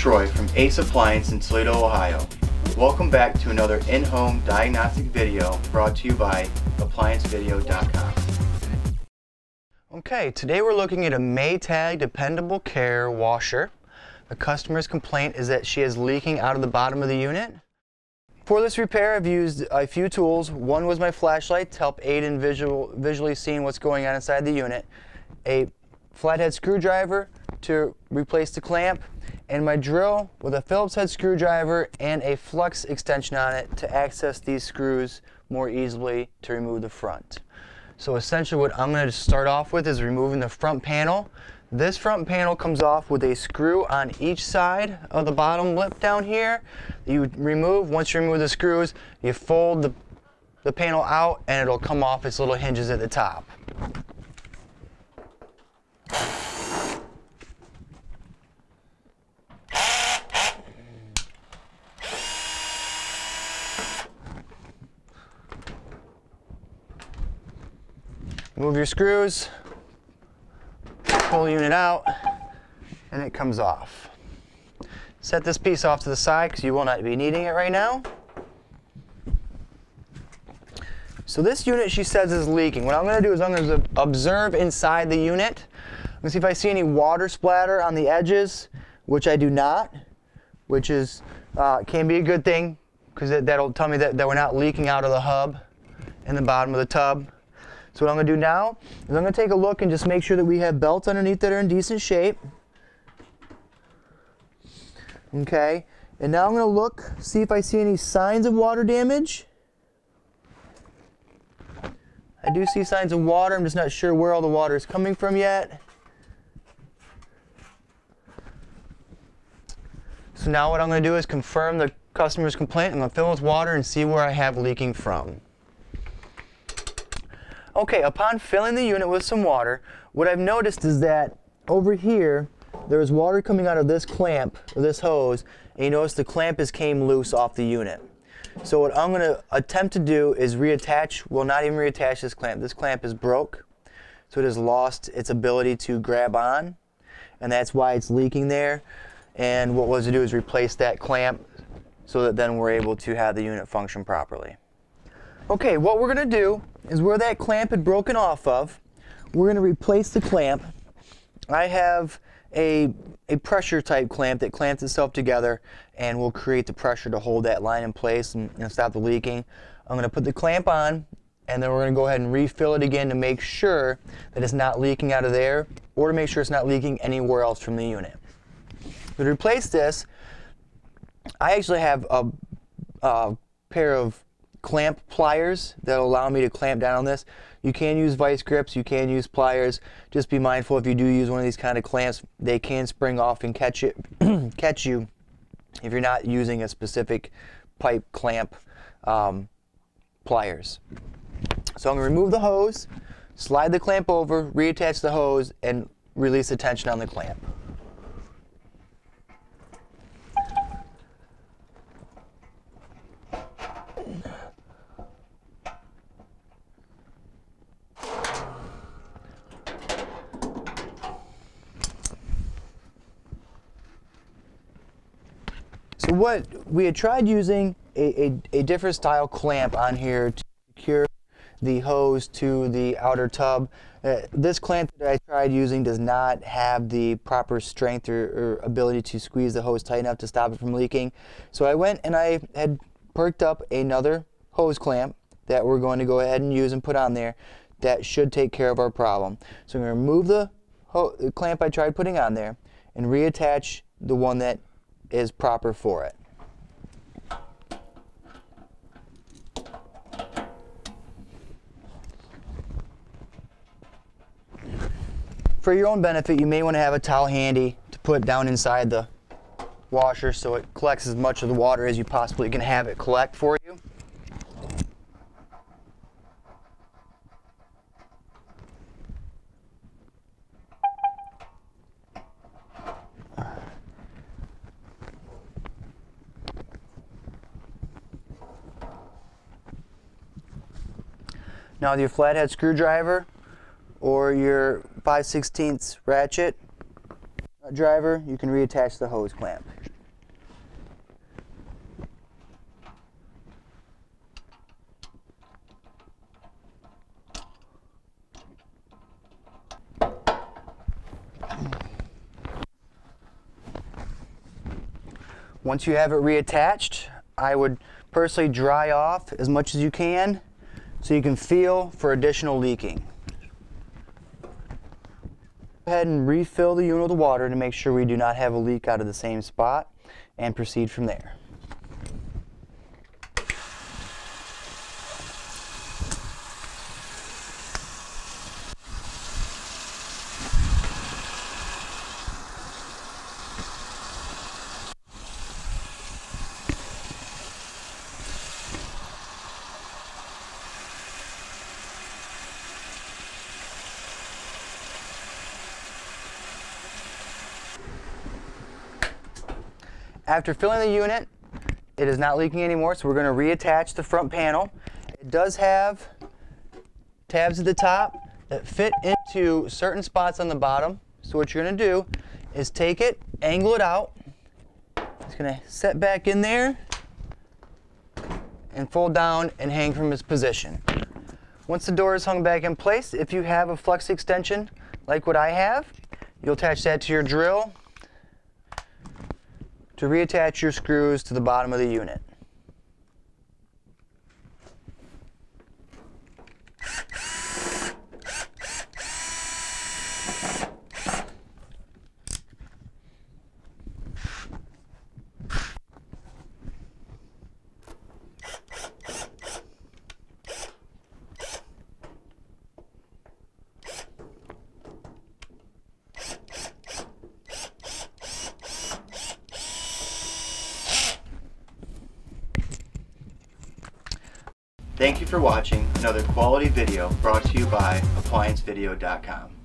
Troy from Ace Appliance in Toledo, Ohio. Welcome back to another in-home diagnostic video brought to you by ApplianceVideo.com. Okay, today we're looking at a Maytag Dependable Care washer. The customer's complaint is that she is leaking out of the bottom of the unit. For this repair, I've used a few tools. One was my flashlight to help aid in visually seeing what's going on inside the unit, a flathead screwdriver to replace the clamp, and my drill with a Phillips head screwdriver and a flux extension on it to access these screws more easily to remove the front. So essentially what I'm going to start off with is removing the front panel. This front panel comes off with a screw on each side of the bottom lip down here. You remove, once you remove the screws, you fold the panel out and it'll come off its little hinges at the top. Move your screws, pull the unit out, and it comes off. Set this piece off to the side because you will not be needing it right now. So this unit, she says, is leaking. What I'm going to do is I'm going to observe inside the unit. I'm going to see if I see any water splatter on the edges, which I do not, which is can be a good thing because that'll tell me that we're not leaking out of the hub in the bottom of the tub. So what I'm going to do now is I'm going to take a look and just make sure that we have belts underneath that are in decent shape. Okay, and now I'm going to look, see if I see any signs of water damage. I do see signs of water, I'm just not sure where all the water is coming from yet. So now what I'm going to do is confirm the customer's complaint. I'm going to fill it with water and see where I have leaking from. Okay, upon filling the unit with some water, what I've noticed is that over here, there is water coming out of this clamp, or this hose, and you notice the clamp came loose off the unit. So what I'm going to attempt to do is reattach, well, not even reattach this clamp. This clamp is broke, so it has lost its ability to grab on, and that's why it's leaking there. And what was to do is replace that clamp so that then we're able to have the unit function properly. Okay, what we're going to do is where that clamp had broken off of, we're going to replace the clamp. I have a pressure type clamp that clamps itself together and will create the pressure to hold that line in place and stop the leaking. I'm going to put the clamp on and then we're going to go ahead and refill it again to make sure that it's not leaking out of there or to make sure it's not leaking anywhere else from the unit. To replace this, I actually have a pair of clamp pliers that will allow me to clamp down on this. You can use vice grips, you can use pliers. Just be mindful if you do use one of these kind of clamps, they can spring off and catch you if you're not using a specific pipe clamp pliers. So I'm going to remove the hose, slide the clamp over, reattach the hose, and release the tension on the clamp. So what we had tried using a different style clamp on here to secure the hose to the outer tub. This clamp that I tried using does not have the proper strength or ability to squeeze the hose tight enough to stop it from leaking. So I went and I had perked up another hose clamp that we're going to go ahead and use and put on there. That should take care of our problem. So I'm going to remove the clamp I tried putting on there and reattach the one that is proper for it. For your own benefit, you may want to have a towel handy to put down inside the washer so it collects as much of the water as you possibly can have it collect for you. Now with your flathead screwdriver or your 5/16 ratchet driver, you can reattach the hose clamp. Once you have it reattached, I would personally dry off as much as you can so you can feel for additional leaking. Go ahead and refill the unit with water to make sure we do not have a leak out of the same spot, and proceed from there. After filling the unit, it is not leaking anymore, so we're going to reattach the front panel. It does have tabs at the top that fit into certain spots on the bottom. So what you're going to do is take it, angle it out. It's going to set back in there and fold down and hang from its position. Once the door is hung back in place, if you have a flex extension like what I have, you'll attach that to your drill to reattach your screws to the bottom of the unit. Thank you for watching another quality video brought to you by ApplianceVideo.com.